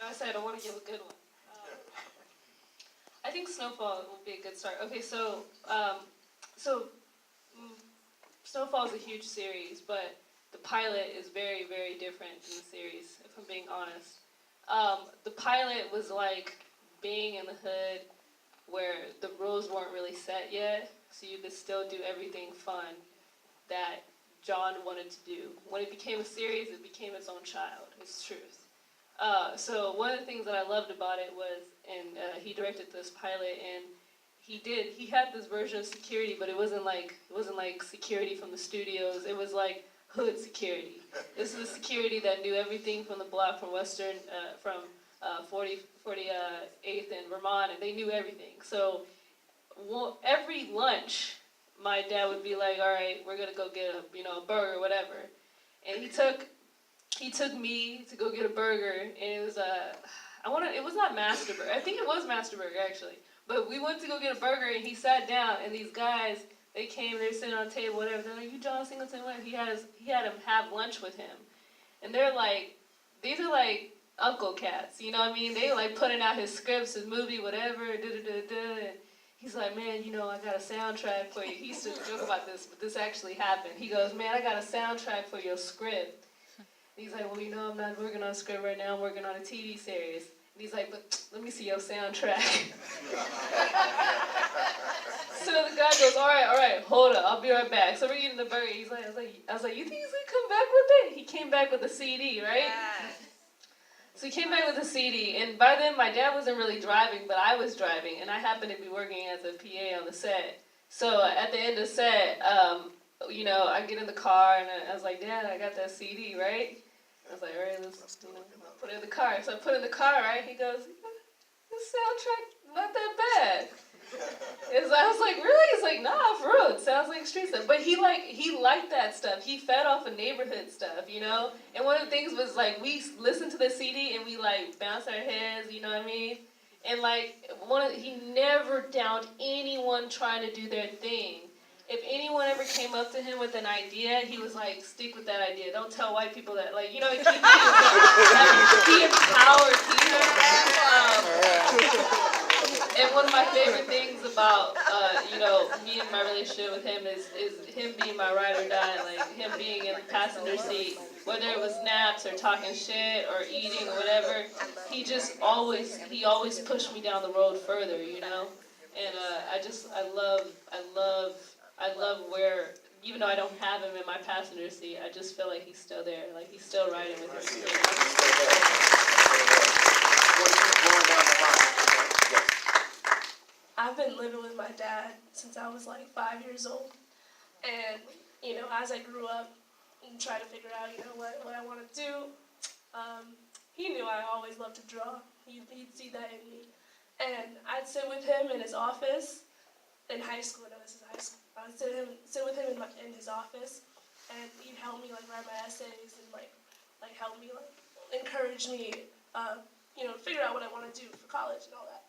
I said I want to give a good one. I think Snowfall will be a good start. Okay, so Snowfall is a huge series, but the pilot is very, very different in the series, if I'm being honest. The pilot was like being in the hood where the rules weren't really set yet, so you could still do everything fun that John wanted to do. When it became a series, it became its own child. It's truth. So one of the things that I loved about it was, and he directed this pilot, and he had this version of security, but it wasn't like security from the studios. It was like hood security. This is the security that knew everything from the block, from Western, from 48th and Vermont, and they knew everything. So every lunch, my dad would be like, "All right, we're gonna go get a burger, or whatever," and he took me to go get a burger, and it was it was not Master Burger. I think it was Master Burger actually. But we went to go get a burger, and he sat down, and these guys, they came, they were sitting on a table, whatever. They're like, "You John Singleton?" What? He had him have lunch with him, and they're like, these are like uncle cats, you know what I mean? They like putting out his scripts, his movie, whatever, and he's like, "Man, I got a soundtrack for you." He used to joke about this, but this actually happened. He goes, "Man, I got a soundtrack for your script." And he's like, "Well, I'm not working on a script right now. I'm working on a TV series." And he's like, "But let me see your soundtrack." So the guy goes, all right, hold up, I'll be right back. So we're eating the burger. I was like, "You think he's gonna come back with it?" He came back with a CD, right? Yeah. So he came back with a CD, and by then my dad wasn't really driving, but I was driving, and I happened to be working as a PA on the set. So at the end of the set, I get in the car, and I was like, "Dad, I got that CD, right?" I was like, "All right, let's put it in the car." So I put it in the car, right? He goes, "This soundtrack not that bad." I was like, "Really?" He's like, "Nah, for real. It sounds like street stuff." But he liked that stuff. He fed off of neighborhood stuff, And one of the things was like we listened to the CD and we like bounced our heads, you know what I mean? And he never downed anyone trying to do their thing. If anyone ever came up to him with an idea, he was like, "Stick with that idea. Don't tell white people that." He empowered people. And one of my favorite things about, me and my relationship with him is him being my ride or die, like him being in the passenger seat, whether it was naps or talking shit or eating or whatever. He always pushed me down the road further, And I love where, even though I don't have him in my passenger seat, I just feel like he's still there, like he's still riding with me. I've been living with my dad since I was like 5 years old. And, as I grew up and tried to figure out, what I want to do, he knew I always loved to draw. He'd see that in me. And I'd sit with him in his office in high school. No, this is high school. I would sit with him in his office, and he'd help me write my essays and help me encourage me, figure out what I want to do for college and all that.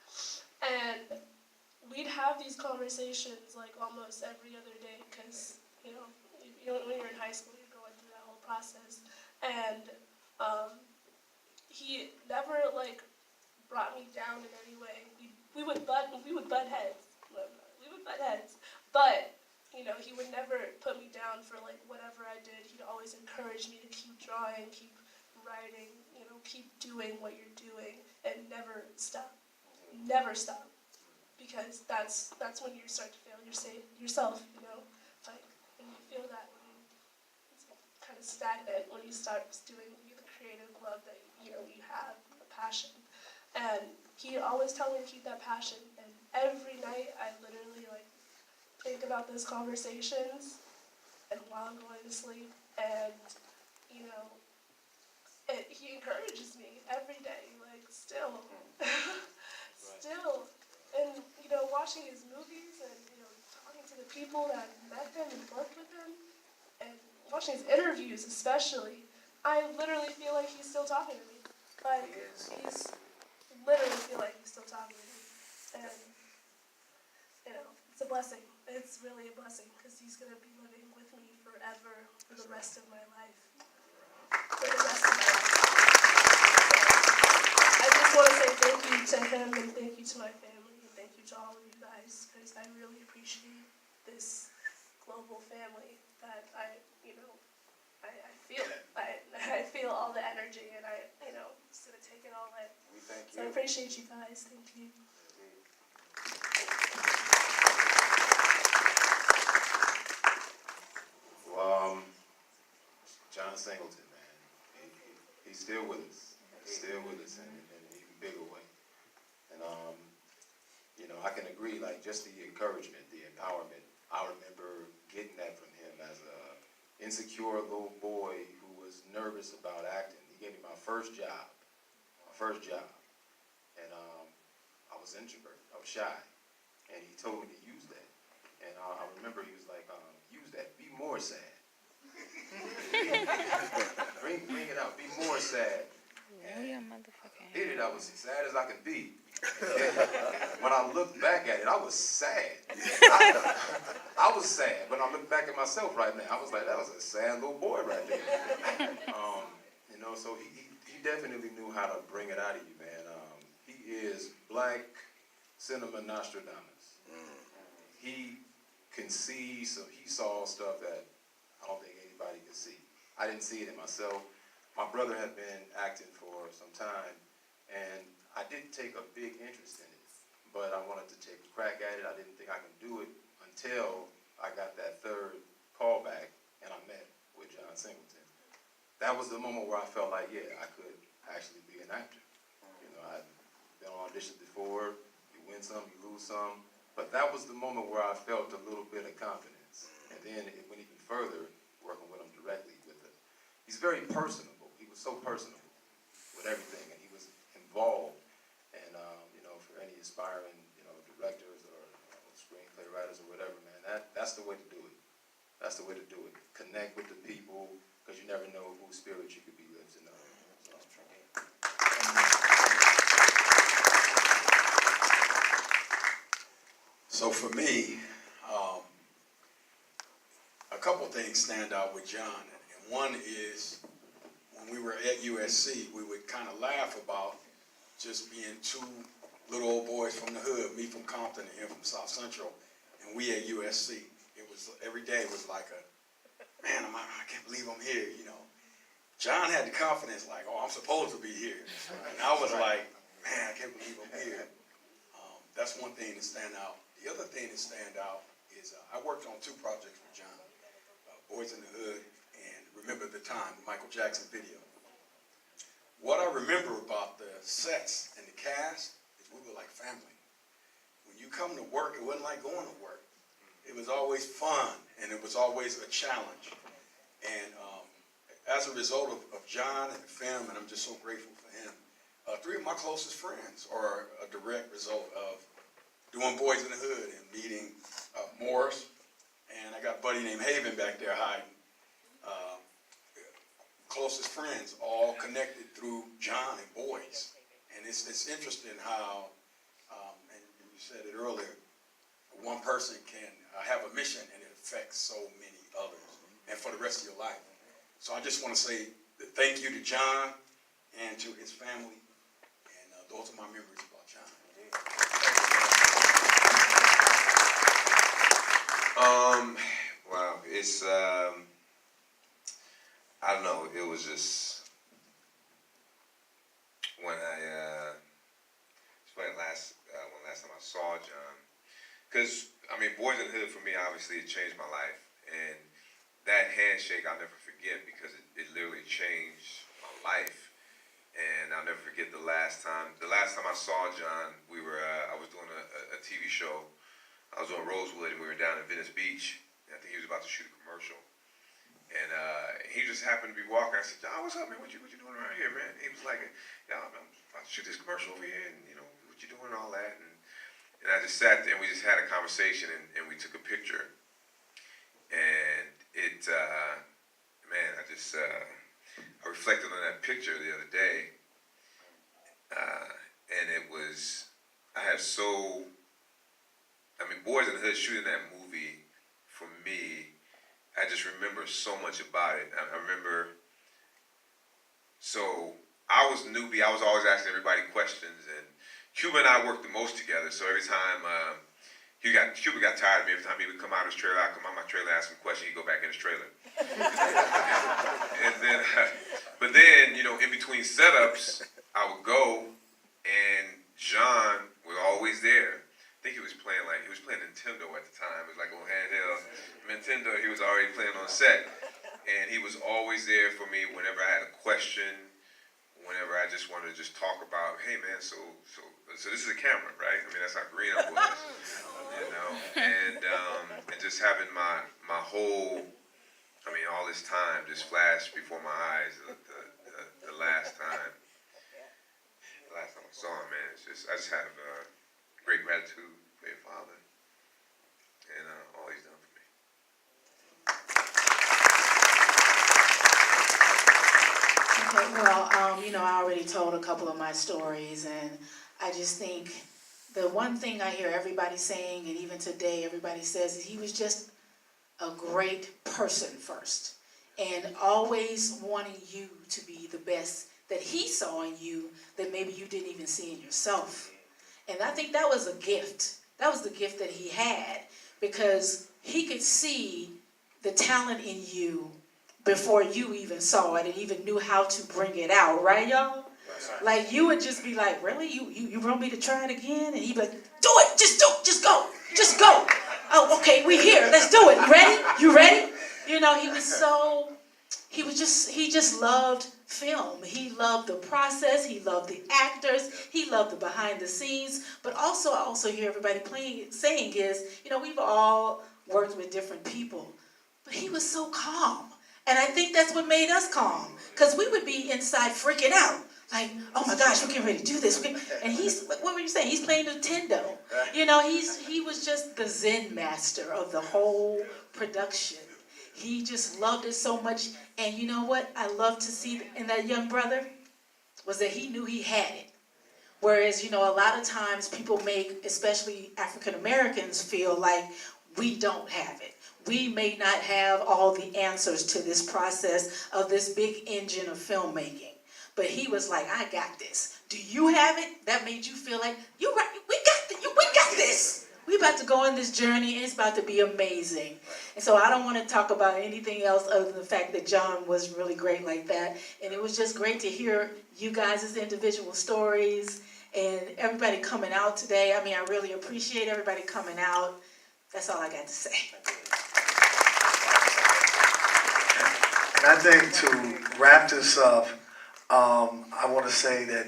And we'd have these conversations almost every other day because when you're in high school you're going through that whole process. And he never brought me down in any way. We would butt heads. But he would never put me down for whatever I did. He'd always encourage me to keep drawing, keep writing, keep doing what you're doing, and never stop. Never stop. Because that's when you start to fail yourself, when you feel that, when it's kind of stagnant, when you start doing the creative love that you have, the passion. And he always told me to keep that passion. And every night I literally think about those conversations, and while I'm going to sleep, and he encourages me every day, still. Still. And, watching his movies and, talking to the people that met him and worked with him, and watching his interviews especially, I literally feel like he's still talking to me. Literally feel like he's still talking to me. And, it's a blessing. It's really a blessing because he's going to be living with me forever for the rest of my life. For the rest of my life. So, I to him, and thank you to my family, and thank you to all of you guys, because I really appreciate this global family that I feel it. I feel all the energy, and just gonna take it all in. We thank So I you. appreciate you guys. Thank you. Well, John Singleton, man, he's still with us. He's still with us in an even bigger way. And I can agree, like, just the encouragement, the empowerment. I remember getting that from him as a insecure little boy who was nervous about acting. He gave me my first job, and I was introverted, I was shy, and he told me to use that. And I remember he was like, use that, be more sad. bring it out, be more sad. And I did it, I was as sad as I could be. When I look back at it, I was sad. I was sad. When I look back at myself right now, I was like, that was a sad little boy right there. So he definitely knew how to bring it out of you, man. He is Black Cinema Nostradamus. He can see, so he saw stuff that I don't think anybody could see. I didn't see it in myself. My brother had been acting for some time, and I didn't take a big interest in it, but I wanted to take a crack at it. I didn't think I could do it until I got that third callback, and I met with John Singleton. That was the moment where I felt like, yeah, I could actually be an actor. I'd been on auditions before. You win some, you lose some. But that was the moment where I felt a little bit of confidence. And then it went even further, working with him directly with it. He's very personable. He was so personable with everything, and he was involved. And, for any aspiring, directors or screenplay writers or whatever, man, that's the way to do it. That's the way to do it. Connect with the people, because you never know whose spirit you could be lifting up. So for me, a couple things stand out with John. And one is when we were at USC, we would kind of laugh about just being two little old boys from the hood, me from Compton and him from South Central, and we at USC. It was, every day was like man, I can't believe I'm here, John had the confidence like, oh, I'm supposed to be here. And I was like, man, I can't believe I'm here. That's one thing to stand out. The other thing to stand out is I worked on two projects with John, Boyz in the Hood and Remember the Time, the Michael Jackson video. What I remember about the sets and the cast is we were like family. When you come to work, it wasn't like going to work. It was always fun, and it was always a challenge. And as a result of John and the film, and I'm just so grateful for him, three of my closest friends are a direct result of doing Boyz in the Hood and meeting Morris, and I got a buddy named Haven back there hiding. Closest friends, all connected through John and Boyz. And it's interesting how, and you said it earlier, one person can have a mission and it affects so many others, and for the rest of your life. So I just want to say thank you to John and to his family, and those are my memories about John. Wow, it's I don't know, it was just when it's funny when last time I saw John, because Boyz in the Hood for me, obviously it changed my life, and that handshake I'll never forget because it literally changed my life. And I'll never forget the last time I saw John, I was doing a TV show. I was on Rosewood, and we were down in Venice Beach. And I think he was about to shoot a commercial. And he just happened to be walking. I said, John, what's up, man? What you doing around here, man? He was like, yeah, I'm about to shoot this commercial over here, and what you doing and all that. And I just sat there, and we just had a conversation, and we took a picture. And it, man, I reflected on that picture the other day, and it was, Boyz in the Hood shooting that movie, for me, I just remember so much about it. I remember, so I was a newbie, I was always asking everybody questions, and Cuba and I worked the most together. So every time Cuba got tired of me. Every time he would come out of his trailer, I'd come out my trailer, ask him a question, he'd go back in his trailer. And then, but then, you know, in between setups, I would go, and John was always there. I think he was playing Nintendo at the time. It was like on handheld Nintendo. He was already playing on set, and he was always there for me whenever I had a question, whenever I just wanted to just talk about, hey man, so this is a camera, right? I mean, that's how green I was, you know, and just having my whole, I mean, all this time just flashed before my eyes. The last time I saw him, man, I just have great gratitude for your father and all he's done for me. Okay, well, you know, I already told a couple of my stories, and I just think the one thing I hear everybody saying, and even today everybody says, is he was just a great person first, and always wanting you to be the best that he saw in you that maybe you didn't even see in yourself. And I think that was a gift. That was the gift that he had, because he could see the talent in you before you even saw it and even knew how to bring it out, right, y'all? Like, you would just be like, really? You want me to try it again? And he'd be like, do it, just go. Oh, okay, we're here, let's do it. You ready? You ready? You know, he just loved film. He loved the process, he loved the actors, he loved the behind the scenes. But also, I also hear everybody saying is, you know, we've all worked with different people, but he was so calm. And I think that's what made us calm, because we would be inside freaking out. Like, oh my gosh, we're getting ready to do this. And what were you saying? He's playing Nintendo. You know, he was just the Zen master of the whole production. He just loved it so much. And you know what I love to see in that young brother was that he knew he had it. Whereas, you know, a lot of times people make, especially African Americans, feel like we don't have it. We may not have all the answers to this process of this big engine of filmmaking. But he was like, I got this. Do you have it? That made you feel like, you're right, we got this. We're about to go on this journey, and it's about to be amazing. And so I don't want to talk about anything else other than the fact that John was really great like that. And it was just great to hear you guys' individual stories and everybody coming out today. I mean, I really appreciate everybody coming out. That's all I got to say. And I think to wrap this up, I want to say that